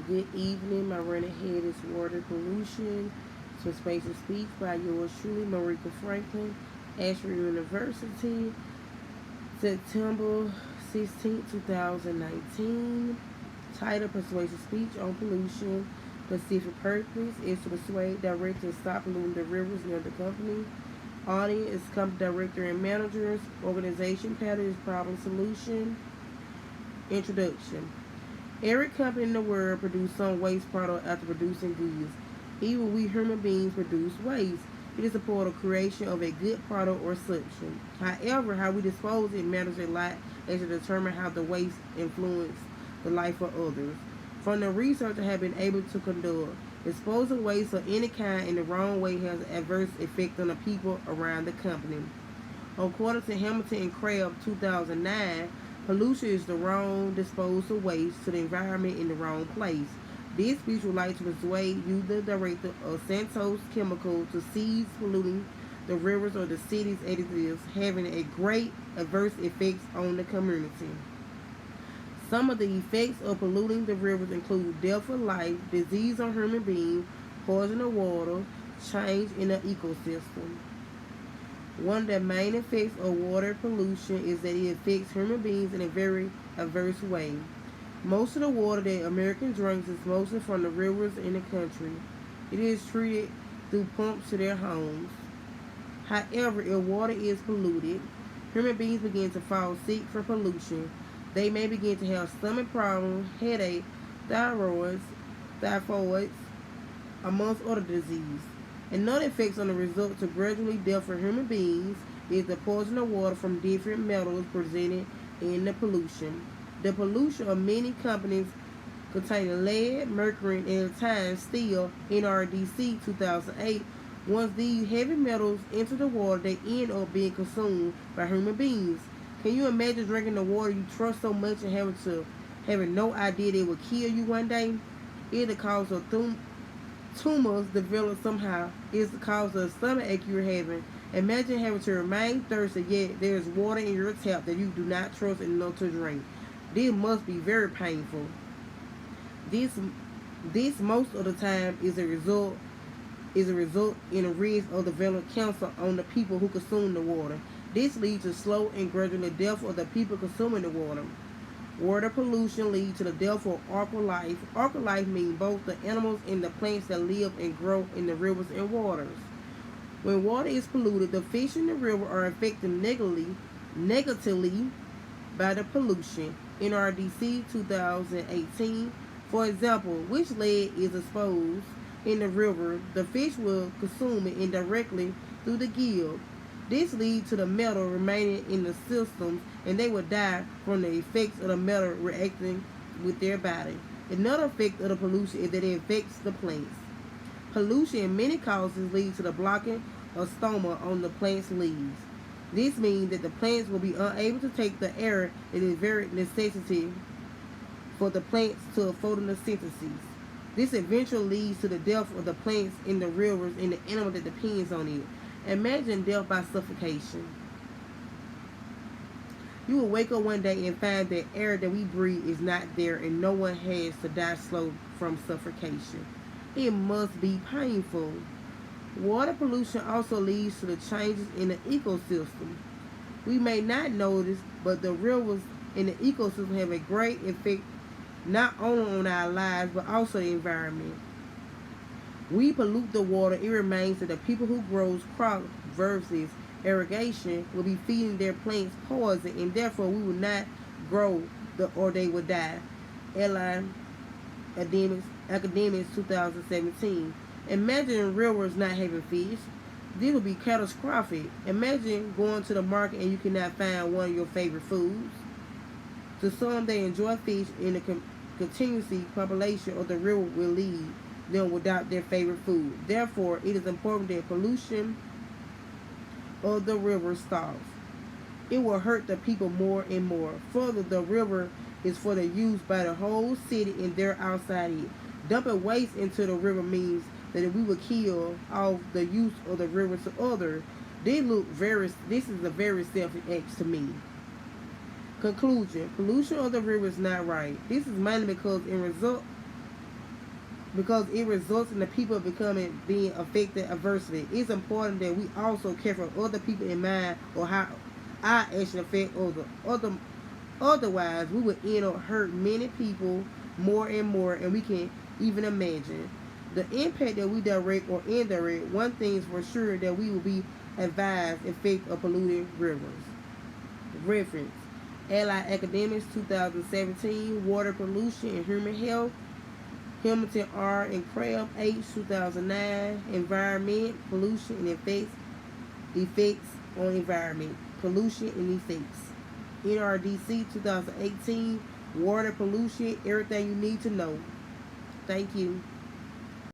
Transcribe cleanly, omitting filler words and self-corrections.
Good evening. My running head is Water Pollution. So Space of Speech by yours truly, Marika Franklin, Ashford University, September 16, 2019. Title: Persuasive Speech on Pollution. Specific purpose is to persuade, direct, and stop polluting the rivers near the company. Audience is company director and managers. Organization pattern is problem solution. Introduction. Every company in the world produces some waste product after producing goods. Even we human beings produce waste. It is a part of creation of a good product or solution. However, how we dispose it matters a lot as to determine how the waste influences the life of others. From the research I have been able to conduct, disposing waste of any kind in the wrong way has an adverse effect on the people around the company. According to Hamilton and Crabb 2009, pollution is the wrong disposal of waste to the environment in the wrong place. This speech would like to persuade you, the director of Santos Chemical, to cease polluting the rivers or the city's additives, having a great adverse effects on the community. Some of the effects of polluting the rivers include death of life, disease on human beings, poison of water, change in the ecosystem. One of the main effects of water pollution is that it affects human beings in a very adverse way. Most of the water that Americans drink is mostly from the rivers in the country. It is treated through pumps to their homes. However, if water is polluted, human beings begin to fall sick from pollution. They may begin to have stomach problems, headache, typhoids, amongst other diseases. Another effect on the result to gradually death for human beings is the poison of water from different metals presented in the pollution. The pollution of many companies containing lead, mercury, and at times steel, NRDC 2008. Once these heavy metals enter the water, they end up being consumed by human beings. Can you imagine drinking the water you trust so much and having no idea they will kill you one day? It the cause of tumors develop somehow. It's the cause of the stomach ache you're having. Imagine having to remain thirsty, yet there is water in your tap that you do not trust enough to drink. This must be very painful. This this most of the time is a result in a risk of developing cancer on the people who consume the water. This leads to slow and gradual death of the people consuming the water. Water pollution leads to the death of aqua life. Aqua life means both the animals and the plants that live and grow in the rivers and waters. When water is polluted, the fish in the river are affected negatively by the pollution. NRDC 2018. For example, which lead is exposed in the river, the fish will consume it indirectly through the gill. This leads to the metal remaining in the systems and they will die from the effects of the metal reacting with their body. Another effect of the pollution is that it affects the plants. Pollution in many causes leads to the blocking of stoma on the plant's leaves. This means that the plants will be unable to take the air that is very necessity for the plants to photosynthesis. This eventually leads to the death of the plants in the rivers and the animal that depends on it. Imagine death by suffocation. You will wake up one day and find that air that we breathe is not there and no one has to die slow from suffocation. It must be painful. Water pollution also leads to the changes in the ecosystem. We may not notice, but the rivers in the ecosystem have a great effect not only on our lives but also the environment. We pollute the water, it remains that the people who grows crops versus irrigation will be feeding their plants poison and therefore we will not grow or they will die. Eli Academics 2017. Imagine rivers not having fish. This would be catastrophic. Imagine going to the market and you cannot find one of your favorite foods. To some, they enjoy fish in the continuously population of the river will lead them without their favorite food. Therefore, it is important that pollution of the river stops. It will hurt the people more and more. Further, the river is for the use by the whole city and they're outside it. Dumping waste into the river means that if we would kill off the use of the river to others, this is a very selfish act to me. Conclusion. Pollution of the river is not right. This is mainly because in result because it results in the people being affected adversely. It's important that we also care for other people in mind or how our action affect otherwise we would end up hurt many people more and more and we can even imagine the impact that we direct or indirect. One thing's for sure that we will be advised effect of polluted rivers. Reference Allied Academics 2017 Water Pollution and Human Health. Hamilton R. and Crabb H. 2009 Environment, Pollution and Effects on Environment, Pollution and Effects. NRDC 2018 Water Pollution, Everything You Need to Know. Thank you.